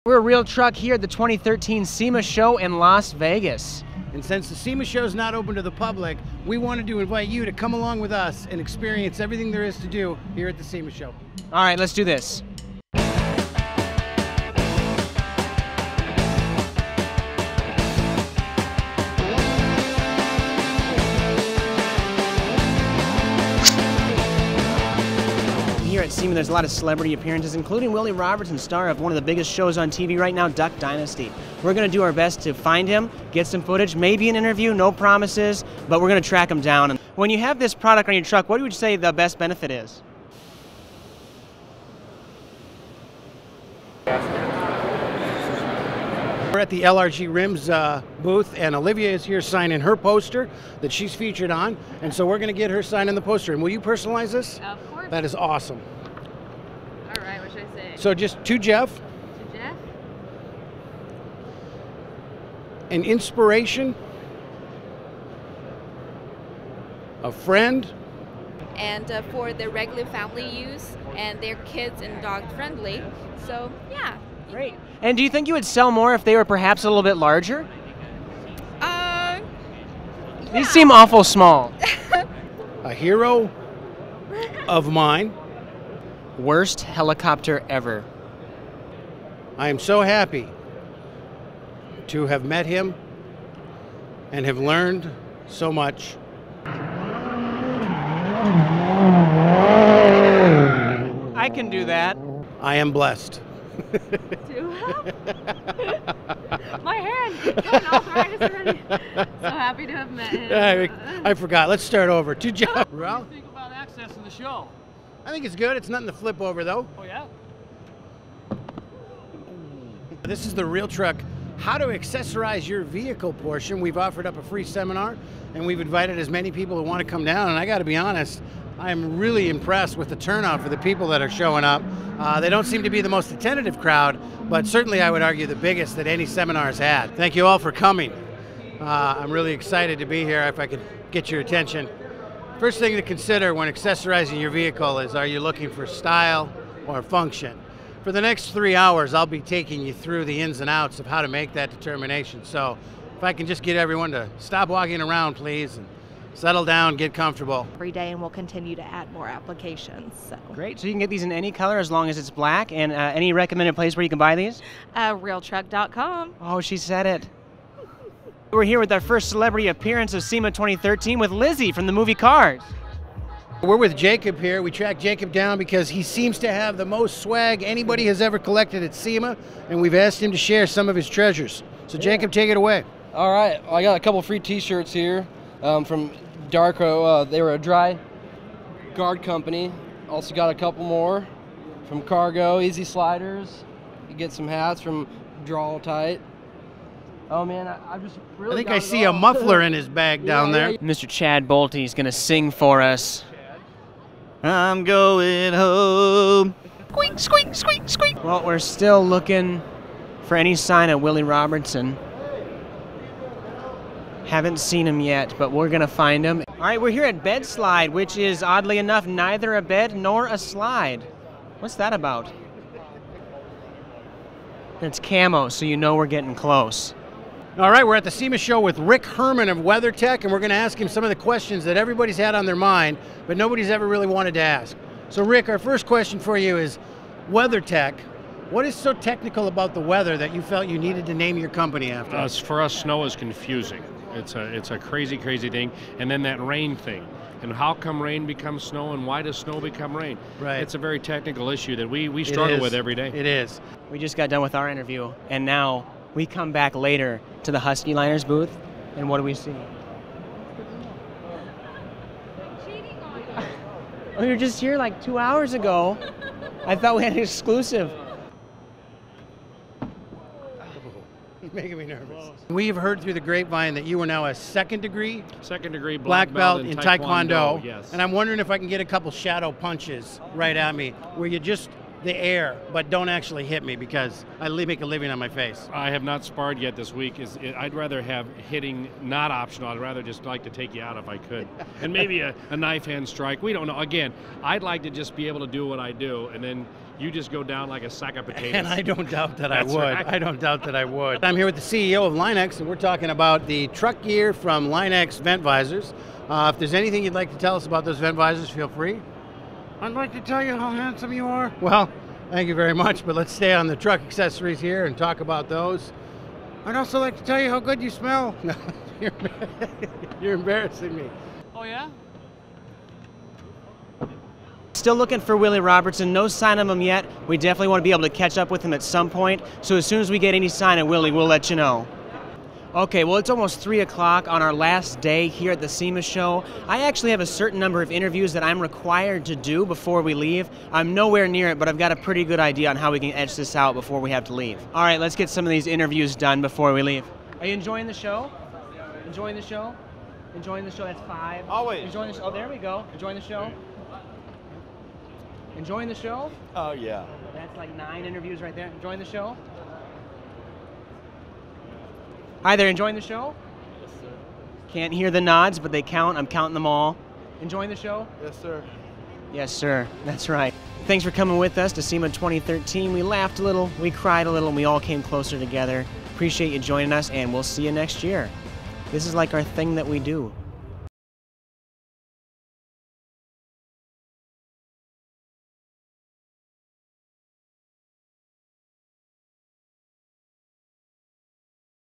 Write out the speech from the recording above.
We're a Real Truck here at the 2013 SEMA show in Las Vegas. And since the SEMA show is not open to the public, we wanted to invite you to come along with us and experience everything there is to do here at the SEMA show. All right, let's do this. Here at SEMA, there's a lot of celebrity appearances, including Willy Robertson, star of one of the biggest shows on TV right now, Dynasty. We're going to do our best to find him, get some footage, maybe an interview, no promises, but we're going to track him down. And when you have this product on your truck, what would you say the best benefit is? We're at the LRG Rims booth, and Olivia is here signing her poster that she's featured on, and so we're going to get her signing the poster. And will you personalize this? Of course. That is awesome. All right, what should I say? So just to Jeff. To Jeff? An inspiration, a friend, And for the regular family use, and they're kids and dog friendly. So yeah. Great. And do you think you would sell more if they were perhaps a little bit larger? Yeah. These seem awful small. a hero of mine. Worst helicopter ever. I am so happy to have met him and have learned so much. I can do that. I am blessed. My hand going arthritis already. So happy to have met him. I forgot. Let's start over. To Jeff. What do you think about accessing the show? I think it's good. It's nothing to flip over, though. Oh, yeah? This is the Real Truck How to Accessorize Your Vehicle portion. We've offered up a free seminar, and we've invited as many people who want to come down. And I got to be honest, I am really impressed with the turnout for the people that are showing up. They don't seem to be the most attentive crowd, but certainly I would argue the biggest that any seminar has had. Thank you all for coming. I'm really excited to be here if I could get your attention. First thing to consider when accessorizing your vehicle is, are you looking for style or function? For the next 3 hours, I'll be taking you through the ins and outs of how to make that determination. So if I can just get everyone to stop walking around, please, and settle down, get comfortable. Every day, and we'll continue to add more applications. So. Great. So you can get these in any color as long as it's black. And any recommended place where you can buy these? RealTruck.com. Oh, she said it. We're here with our first celebrity appearance of SEMA 2013 with Lizzie from the movie Cars. We're with Jacob here. We tracked Jacob down because he seems to have the most swag anybody has ever collected at SEMA, and we've asked him to share some of his treasures. So Jacob, take it away. All right, I got a couple free t-shirts here from Darko. They were a dry guard company. Also got a couple more from Cargo, Easy Sliders. You get some hats from Draw Tight. Oh man, I just really I think got I it see all. a muffler in his bag down there. Mr. Chad Bolte is going to sing for us. I'm going home. Squeak, squeak, squeak, squeak. Well, we're still looking for any sign of Willy Robertson. Haven't seen him yet, but we're going to find him. All right, we're here at Bed Slide, which is, oddly enough, neither a bed nor a slide. What's that about? It's camo, so you know we're getting close. All right, we're at the SEMA show with Rick Herman of WeatherTech, and we're going to ask him some of the questions that everybody's had on their mind, but nobody's ever really wanted to ask. So Rick, our first question for you is, WeatherTech, what is so technical about the weather that you felt you needed to name your company after? For us, snow is confusing. It's a crazy, crazy thing. And then that rain thing. And how come rain becomes snow, and why does snow become rain? Right. It's a very technical issue that we struggle with every day. It is. We just got done with our interview, and now we come back later to the Husky Liners booth, and what do we see? Oh, you were just here like 2 hours ago. I thought we had an exclusive. You're making me nervous. We have heard through the grapevine that you are now a second degree black belt in Taekwondo. Yes. And I'm wondering if I can get a couple shadow punches right at me, where you just the air, but don't actually hit me because I make a living on my face. I have not sparred yet this week. I'd rather have hitting not optional. I'd rather just like to take you out if I could. And maybe a knife hand strike. We don't know. Again, I'd like to just be able to do what I do, and then you just go down like a sack of potatoes. And I don't doubt that I That's would. right. I don't doubt that I would. I'm here with the CEO of Line-X, and we're talking about the truck gear from Line-X vent visors. If there's anything you'd like to tell us about those vent visors, feel free. I'd like to tell you how handsome you are. Well, thank you very much, but let's stay on the truck accessories here and talk about those. I'd also like to tell you how good you smell. No, you're embarrassing me. Oh yeah? Still looking for Willy Robertson. No sign of him yet. We definitely want to be able to catch up with him at some point. So as soon as we get any sign of Willy, we'll let you know. Okay, well, it's almost 3 o'clock on our last day here at the SEMA show. I actually have a certain number of interviews that I'm required to do before we leave. I'm nowhere near it, but I've got a pretty good idea on how we can edge this out before we have to leave. All right, let's get some of these interviews done before we leave. Are you enjoying the show? Enjoying the show? Enjoying the show? That's 5. Always. Enjoying the show? Oh, there we go. Enjoying the show? Enjoying the show? Oh, yeah. That's like 9 interviews right there. Enjoying the show? Hi there, enjoying the show? Yes, sir. Can't hear the nods, but they count. I'm counting them all. Enjoying the show? Yes, sir. Yes, sir. That's right. Thanks for coming with us to SEMA 2013. We laughed a little, we cried a little, and we all came closer together. Appreciate you joining us, and we'll see you next year. This is like our thing that we do.